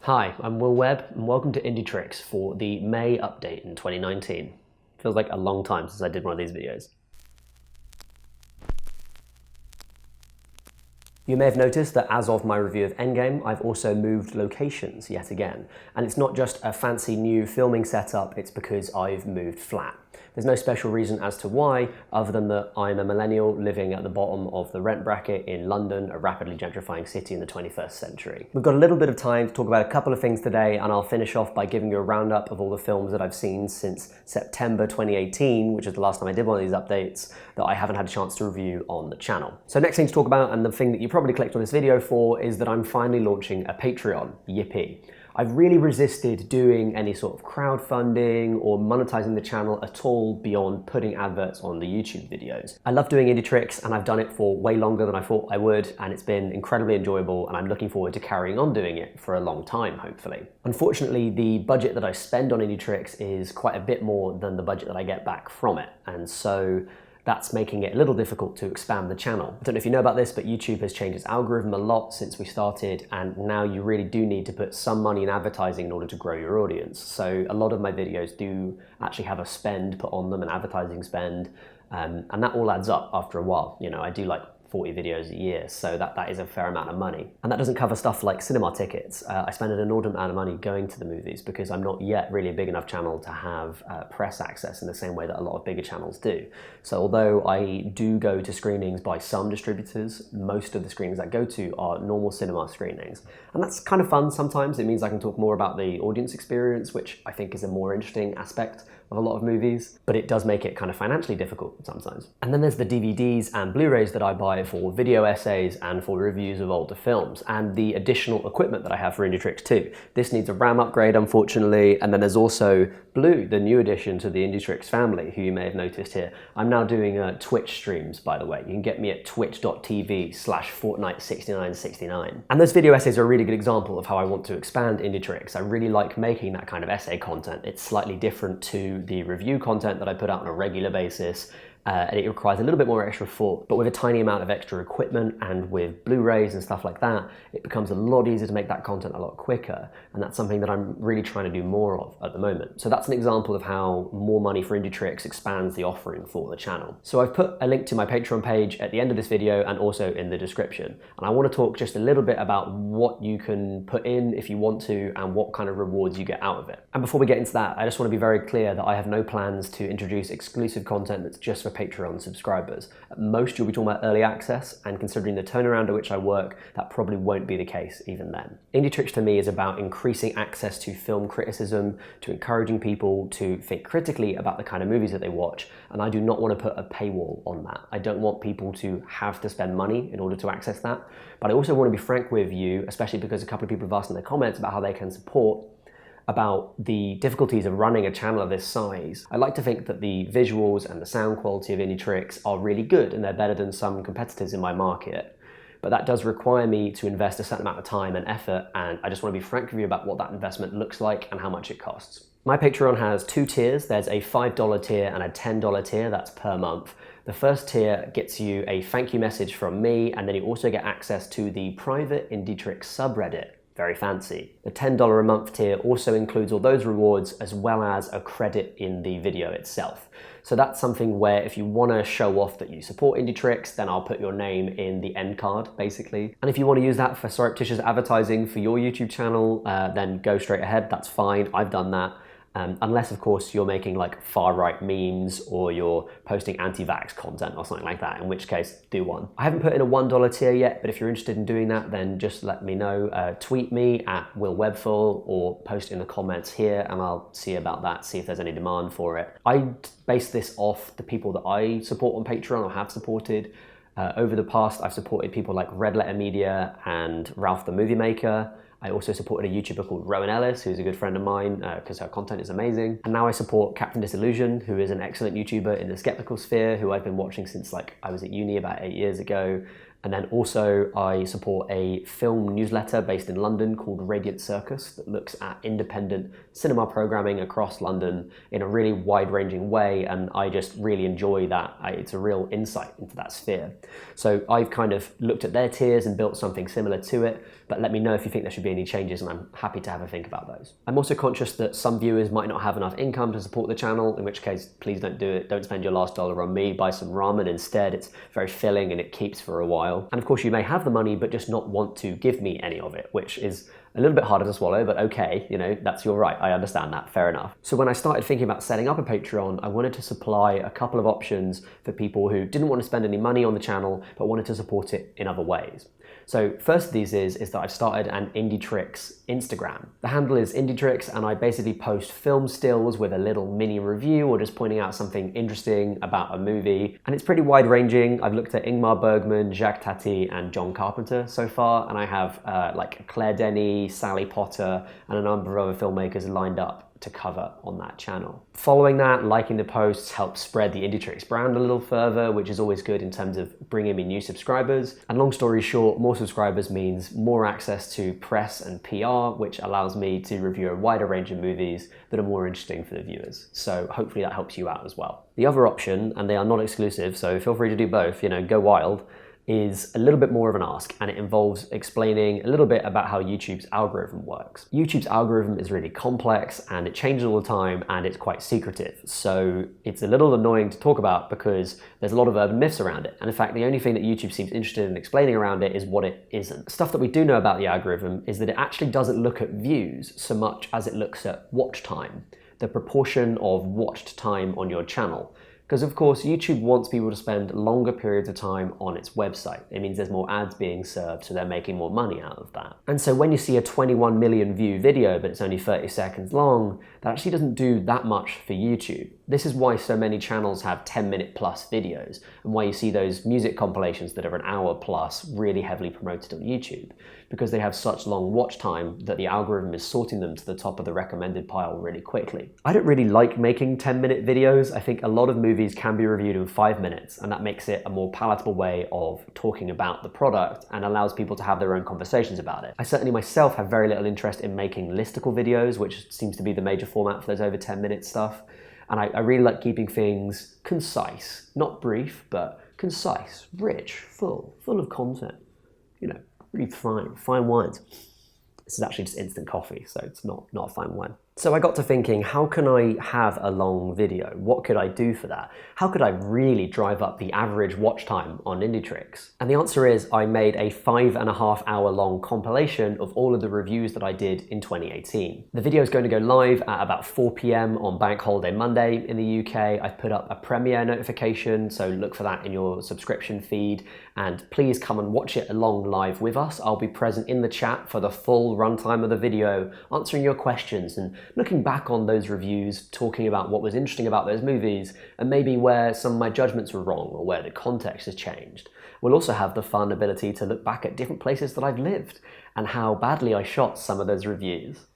Hi, I'm Will Webb, and welcome to indietrix for the May update in 2019. Feels like a long time since I did one of these videos. You may have noticed that as of my review of Endgame, I've also moved locations yet again. And it's not just a fancy new filming setup, it's because I've moved flat. There's no special reason as to why, other than that I'm a millennial living at the bottom of the rent bracket in London, a rapidly gentrifying city in the 21st century. We've got a little bit of time to talk about a couple of things today, and I'll finish off by giving you a roundup of all the films that I've seen since September 2018, which is the last time I did one of these updates, that I haven't had a chance to review on the channel. So next thing to talk about, and the thing that you probably clicked on this video for, is that I'm finally launching a Patreon. Yippee. I've really resisted doing any sort of crowdfunding or monetizing the channel at all beyond putting adverts on the YouTube videos. I love doing indietrix, and I've done it for way longer than I thought I would, and it's been incredibly enjoyable, and I'm looking forward to carrying on doing it for a long time, hopefully. Unfortunately, the budget that I spend on indietrix is quite a bit more than the budget that I get back from it, and so that's making it a little difficult to expand the channel. I don't know if you know about this, but YouTube has changed its algorithm a lot since we started, and now you really do need to put some money in advertising in order to grow your audience. So a lot of my videos do actually have a spend put on them, an advertising spend, and that all adds up after a while. You know, I do like 40 videos a year, so that is a fair amount of money. And that doesn't cover stuff like cinema tickets. I spend an inordinate amount of money going to the movies because I'm not yet really a big enough channel to have press access in the same way that a lot of bigger channels do. So although I do go to screenings by some distributors, most of the screenings I go to are normal cinema screenings. And that's kind of fun sometimes. It means I can talk more about the audience experience, which I think is a more interesting aspect of a lot of movies, but it does make it kind of financially difficult sometimes. And then there's the DVDs and Blu-rays that I buy for video essays and for reviews of older films, and the additional equipment that I have for indietrix too. This needs a RAM upgrade, unfortunately, and then there's also Blue, the new addition to the indietrix family, who you may have noticed here. I'm now doing Twitch streams, by the way. You can get me at twitch.tv/Fortnite6969. And those video essays are a really good example of how I want to expand indietrix. I really like making that kind of essay content. It's slightly different to the review content that I put out on a regular basis, and it requires a little bit more extra thought, but with a tiny amount of extra equipment and with Blu-rays and stuff like that, it becomes a lot easier to make that content a lot quicker, and that's something that I'm really trying to do more of at the moment. So that's an example of how more money for indietrix expands the offering for the channel. So I've put a link to my Patreon page at the end of this video and also in the description, and I want to talk just a little bit about what you can put in if you want to and what kind of rewards you get out of it. And before we get into that, I just want to be very clear that I have no plans to introduce exclusive content that's just for Patreon subscribers. At most, you'll be talking about early access, and considering the turnaround at which I work, that probably won't be the case even then. Indietrix to me is about increasing access to film criticism, to encouraging people to think critically about the kind of movies that they watch, and I do not want to put a paywall on that. I don't want people to have to spend money in order to access that, but I also want to be frank with you, especially because a couple of people have asked in the comments about how they can support, about the difficulties of running a channel of this size. I like to think that the visuals and the sound quality of indietrix are really good, and they're better than some competitors in my market. But that does require me to invest a certain amount of time and effort, and I just want to be frank with you about what that investment looks like and how much it costs. My Patreon has two tiers. There's a $5 tier and a $10 tier, that's per month. The first tier gets you a thank you message from me, and then you also get access to the private indietrix subreddit. Very fancy. The $10 a month tier also includes all those rewards as well as a credit in the video itself. So that's something where if you want to show off that you support indietrix, then I'll put your name in the end card, basically. And if you want to use that for surreptitious advertising for your YouTube channel, then go straight ahead, that's fine, I've done that. Unless, of course, you're making like far-right memes or you're posting anti-vax content or something like that, in which case, do one. I haven't put in a $1 tier yet, but if you're interested in doing that, then just let me know. Tweet me at willwebfull or post in the comments here, and I'll see about that, see if there's any demand for it. I base this off the people that I support on Patreon or have supported. Over the past, I've supported people like Red Letter Media and Ralph the Movie Maker. I also supported a YouTuber called Rowan Ellis, who's a good friend of mine because her content is amazing. And now I support Captain Disillusion, who is an excellent YouTuber in the skeptical sphere, who I've been watching since like I was at uni about 8 years ago. And then also I support a film newsletter based in London called Radiant Circus that looks at independent cinema programming across London in a really wide-ranging way, and I just really enjoy that. It's a real insight into that sphere. So I've kind of looked at their tiers and built something similar to it, but let me know if you think there should be any changes, and I'm happy to have a think about those. I'm also conscious that some viewers might not have enough income to support the channel, in which case please don't do it. Don't spend your last dollar on me, buy some ramen instead. It's very filling and it keeps for a while. And of course you may have the money but just not want to give me any of it, which is a little bit harder to swallow, but okay, you know, that's your right. I understand that, fair enough. So when I started thinking about setting up a Patreon, I wanted to supply a couple of options for people who didn't want to spend any money on the channel, but wanted to support it in other ways. So first of these is that I've started an indietrix Instagram. The handle is indietrix, and I basically post film stills with a little mini review or just pointing out something interesting about a movie. And it's pretty wide ranging. I've looked at Ingmar Bergman, Jacques Tati, and John Carpenter so far, and I have like Claire Denis, Sally Potter, and a number of other filmmakers lined up to cover on that channel. Following that, liking the posts helps spread the indietrix brand a little further, which is always good in terms of bringing me new subscribers. And long story short, more subscribers means more access to press and PR, which allows me to review a wider range of movies that are more interesting for the viewers. So hopefully that helps you out as well. The other option, and they are not exclusive, so feel free to do both, you know, go wild, is a little bit more of an ask, and it involves explaining a little bit about how YouTube's algorithm works. YouTube's algorithm is really complex and it changes all the time and it's quite secretive. So it's a little annoying to talk about because there's a lot of urban myths around it. And in fact, the only thing that YouTube seems interested in explaining around it is what it isn't. Stuff that we do know about the algorithm is that it actually doesn't look at views so much as it looks at watch time, the proportion of watched time on your channel. Because of course, YouTube wants people to spend longer periods of time on its website. It means there's more ads being served, so they're making more money out of that. And so when you see a 21 million view video, but it's only 30 seconds long, that actually doesn't do that much for YouTube. This is why so many channels have 10-minute plus videos, and why you see those music compilations that are an hour plus really heavily promoted on YouTube, because they have such long watch time that the algorithm is sorting them to the top of the recommended pile really quickly. I don't really like making 10-minute videos. I think a lot of movies can be reviewed in 5 minutes, and that makes it a more palatable way of talking about the product and allows people to have their own conversations about it. I certainly myself have very little interest in making listicle videos, which seems to be the major format for those over 10-minute stuff. And I really like keeping things concise, not brief, but concise, rich, full of content. You know, really fine wines. This is actually just instant coffee, so it's not a fine wine. So I got to thinking, how can I have a long video? What could I do for that? How could I really drive up the average watch time on indietrix? And the answer is I made a 5.5 hour long compilation of all of the reviews that I did in 2018. The video is going to go live at about 4 p.m. on Bank Holiday Monday in the UK. I've put up a premiere notification, so look for that in your subscription feed. And please come and watch it along live with us. I'll be present in the chat for the full runtime of the video, answering your questions and looking back on those reviews, talking about what was interesting about those movies, and maybe where some of my judgments were wrong or where the context has changed. We'll also have the fun ability to look back at different places that I've lived and how badly I shot some of those reviews.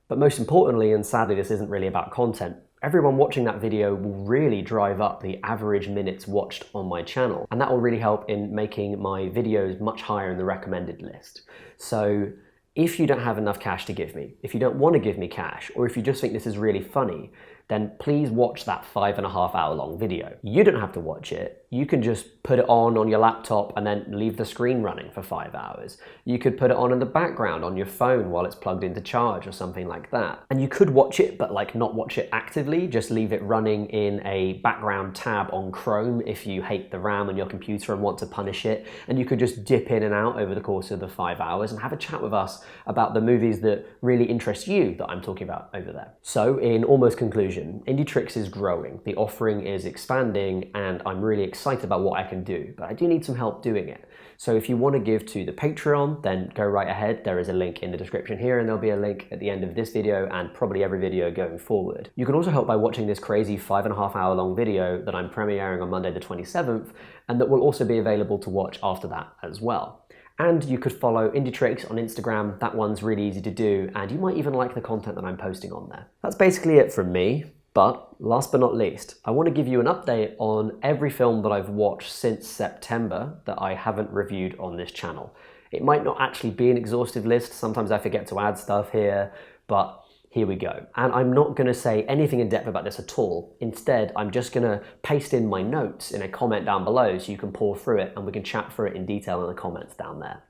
But most importantly, and sadly this isn't really about content, everyone watching that video will really drive up the average minutes watched on my channel, and that will really help in making my videos much higher in the recommended list. So if you don't have enough cash to give me, if you don't want to give me cash, or if you just think this is really funny, then please watch that 5.5 hour long video. You don't have to watch it. You can just put it on your laptop and then leave the screen running for 5 hours. You could put it on in the background on your phone while it's plugged into charge or something like that. And you could watch it, but like not watch it actively, just leave it running in a background tab on Chrome if you hate the RAM on your computer and want to punish it. And you could just dip in and out over the course of the 5 hours and have a chat with us about the movies that really interest you that I'm talking about over there. So in almost conclusion, indietrix is growing, the offering is expanding, and I'm really excited about what I can do, but I do need some help doing it. So if you want to give to the Patreon, then go right ahead. There is a link in the description here, and there'll be a link at the end of this video and probably every video going forward. You can also help by watching this crazy 5.5 hour long video that I'm premiering on Monday the 27th, and that will also be available to watch after that as well. And you could follow indietrix on Instagram. That one's really easy to do, and you might even like the content that I'm posting on there. That's basically it from me. But last but not least, I want to give you an update on every film that I've watched since September that I haven't reviewed on this channel. It might not actually be an exhaustive list, sometimes I forget to add stuff here, but here we go. And I'm not going to say anything in depth about this at all. Instead, I'm just going to paste in my notes in a comment down below so you can pour through it and we can chat through it in detail in the comments down there.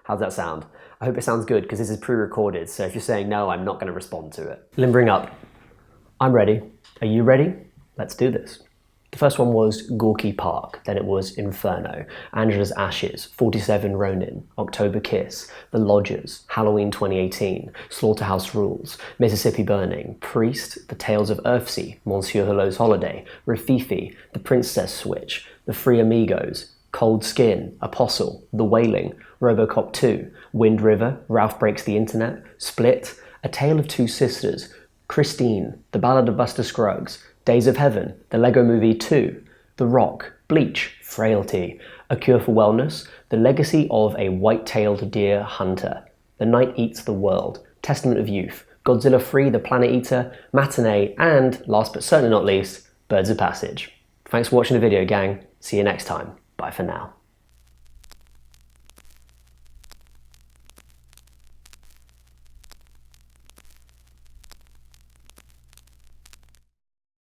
How's that sound? I hope it sounds good because this is pre-recorded, so if you're saying no, I'm not going to respond to it. Limbering up. I'm ready. Are you ready? Let's do this. The first one was Gorky Park, then it was Inferno, Angela's Ashes, 47 Ronin, October Kiss, The Lodgers, Halloween 2018, Slaughterhouse Rules, Mississippi Burning, Priest, The Tales of Earthsea, Monsieur Hulot's Holiday, Rafifi, The Princess Switch, The Three Amigos, Cold Skin, Apostle, The Wailing, Robocop 2, Wind River, Ralph Breaks the Internet, Split, A Tale of Two Sisters, Christine, The Ballad of Buster Scruggs, Days of Heaven, The Lego Movie 2, The Rock, Bleach, Frailty, A Cure for Wellness, The Legacy of a White-Tailed Deer Hunter, The Night Eats the World, Testament of Youth, Godzilla 3, The Planet Eater, Matinee, and, last but certainly not least, Birds of Passage. Thanks for watching the video, gang. See you next time. Bye for now.